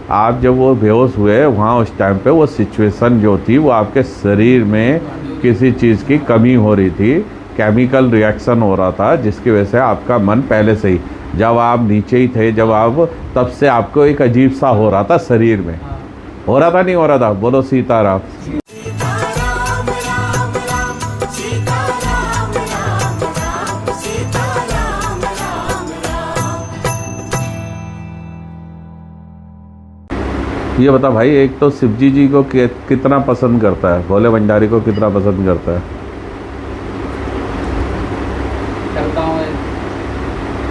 आप जब वो बेहोश हुए वहाँ उस टाइम पे वो सिचुएशन जो थी वो आपके शरीर में किसी चीज़ की कमी हो रही थी, केमिकल रिएक्शन हो रहा था, जिसकी वजह से आपका मन पहले से ही, जब आप नीचे ही थे, जब आप, तब से आपको एक अजीब सा हो रहा था शरीर में। हो रहा था नहीं हो रहा था? बोलो सीताराम। ये बता भाई, एक तो शिवजी जी को कितना पसंद करता है, भोले भंडारी को कितना पसंद करता है? करता हूँ,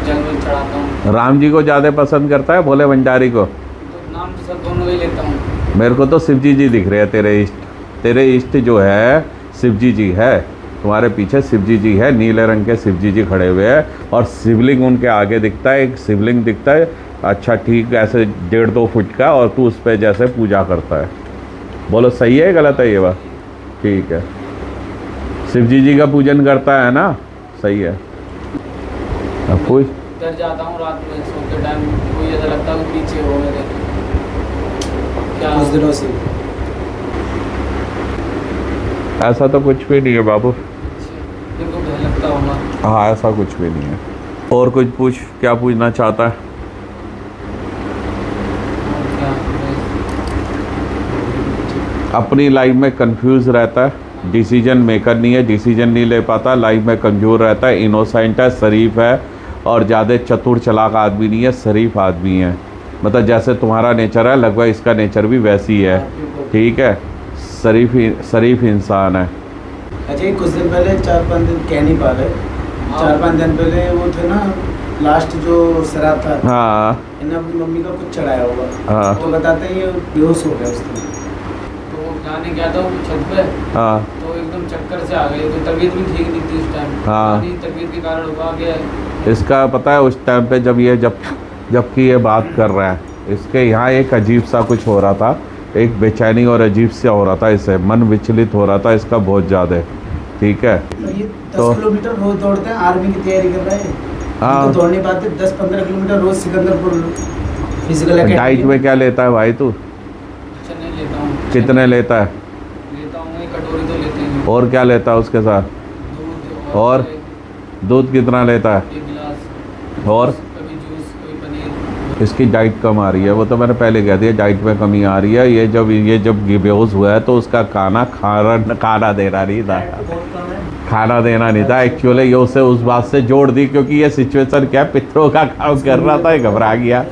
जल चढ़ाता हूँ। राम जी को ज़्यादा पसंद करता है भोले भंडारी को? तो नाम तो सब दोनों ही लेता हूँ। मेरे को तो शिवजी जी दिख रहे हैं तेरे इष्ट। तेरे इष्ट जो है शिवजी जी है, तुम्हारे पीछे शिवजी जी है, नीले रंग के शिवजी जी खड़े हुए हैं और शिवलिंग उनके आगे दिखता है, एक शिवलिंग दिखता है, अच्छा ठीक ऐसे 1.5-2 फुट का, और तू उस पर जैसे पूजा करता है। बोलो सही है गलत है ये बात? ठीक है, शिवजी जी का पूजन करता है ना, सही है। अब पूछ। डर जाता हूँ रात में सोते टाइम, कोई ऐसा लगता है कि पीछे हो मेरे, क्या कुछ दिनों से ऐसा तो कुछ भी नहीं है बाबू। मेरे को डर लगता होगा। हाँ, ऐसा कुछ भी नहीं है। और कुछ पूछ, क्या पूछना चाहता है? अपनी लाइफ में कंफ्यूज रहता है, डिसीजन मेकर नहीं है, डिसीजन नहीं ले पाता, लाइफ में कमज़ोर रहता है, इनोसेंट है, शरीफ है और ज़्यादा चतुर चालाक आदमी नहीं है, शरीफ आदमी है। मतलब जैसे तुम्हारा नेचर है लगभग इसका नेचर भी वैसी है, ठीक है, शरीफ इंसान है। अच्छा, कुछ दिन पहले 4-5 दिन कह नहीं पा रहे, 4-5 दिन पहले वो थे ना, लास्ट जो श्राद्ध था, हाँ, इन्हें अपनी मम्मी का कुछ चढ़ाया हुआ, हाँ, तो बताते हैं ये बेहोश हो गया उस दिन। तो जाने गया था छत पे, हाँ, तो एकदम चक्कर से आ गई, तो तबीयत भी ठीक नहीं थी उस टाइम। हाँ। तबीयत के कारण हुआ गया। इसका पता है उस टाइम पे जबकि ये बात कर रहा है, इसके यहाँ एक अजीब सा कुछ हो रहा था, एक बेचैनी और अजीब सा हो रहा था, इसे मन विचलित हो रहा था इसका बहुत ज़्यादा, ठीक है। ये 10 तो किलोमीटर रोज दौड़ते हैं, आर्मी की तैयारी कर रहे हैं, हाँ, तो दौड़ नहीं पाते, 10-15 किलोमीटर रोज सिकंदरपुर फिजिकल एकेडमी। डाइट में क्या लेता है भाई तू? अच्छा नहीं लेता हूँ। कितने लेता है? लेता हूँ, एक कटोरी तो लेते हैं। और क्या लेता है उसके साथ? दूध और दूध कितना लेता है? 1 गिलास, और कभी जूस, कभी पनीर। इसकी डाइट कम आ रही है, वो तो मैंने पहले कह दिया, डाइट में कमी आ रही है। ये जब बेहोश हुआ है तो उसका खाना देना नहीं था, खाना देना नहीं था एक्चुअली। ये उसे उस बात से जोड़ दी क्योंकि ये सिचुएशन क्या पितरों का काम कर रहा था, ये घबरा गया।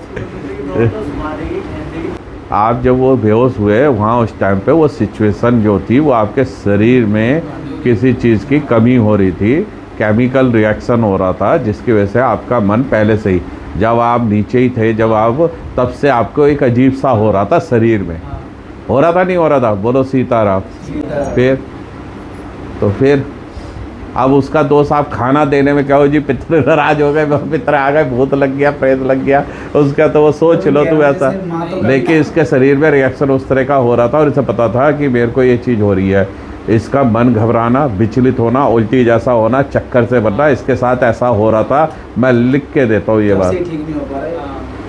आप जब वो बेहोश हुए वहाँ उस टाइम पे वो सिचुएशन जो थी वो आपके शरीर में किसी चीज़ की कमी हो रही थी, केमिकल रिएक्शन हो रहा था, जिसकी वजह से आपका मन पहले से ही, जब आप नीचे ही थे, जब आप, तब से आपको एक अजीब सा हो रहा था शरीर में। हो रहा था नहीं हो रहा था? बोलो सीताराम। फिर अब उसका दोस्त आप खाना देने में क्या हो जी, पितर नाराज हो गए, पितर आ गए, भूत लग गया, प्रेत लग गया, उसका तो वो सोच लो तू ऐसा। लेकिन इसके शरीर में रिएक्शन उस तरह का हो रहा था और इसे पता था कि मेरे को ये चीज़ हो रही है। इसका मन घबराना, विचलित होना, उल्टी जैसा होना, चक्कर से बनना, इसके साथ ऐसा हो रहा था। मैं लिख के देता हूँ ये बात। ठीक नहीं हो पा रहा है।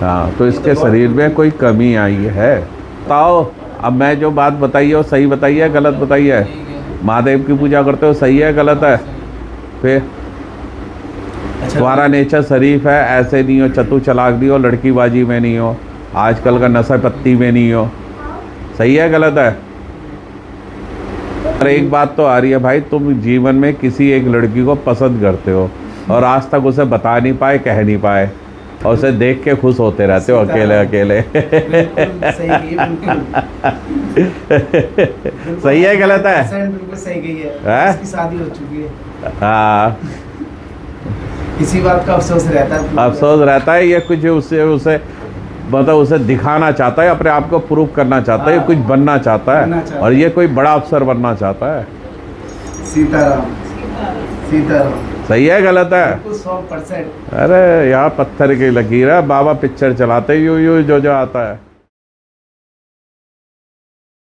हाँ, तो इसके शरीर में कोई कमी आई है। बताओ, अब मैं जो बात बताई है वो सही बताई है गलत बताई है? महादेव की पूजा करते हो, सही है गलत है? फिर तुम्हारा नेचर शरीफ है, ऐसे नहीं हो, चतु चालाक नहीं हो, लड़कीबाजी में नहीं हो, आजकल का नशा पत्ती में नहीं हो, सही है गलत है? और एक बात तो आ रही है भाई, तुम जीवन में किसी एक लड़की को पसंद करते हो और आज तक उसे बता नहीं पाए, कह नहीं पाए, और उसे देख के खुश होते रहते हो अकेले अकेले। सही है गलत है? बिल्कुल सही कही है। इसकी शादी हो चुकी है। हाँ, इसी बात का अफसोस रहता है। अफसोस रहता है, ये कुछ उसे मतलब उसे दिखाना चाहता है, अपने आप को प्रूव करना चाहता है, कुछ बनना चाहता है, और ये कोई बड़ा अफसर बनना चाहता है। सीताराम सीताराम। सही है गलत है? 100%। अरे यार, पत्थर की लकीर है, बाबा पिक्चर चलाते यूं जो आता है।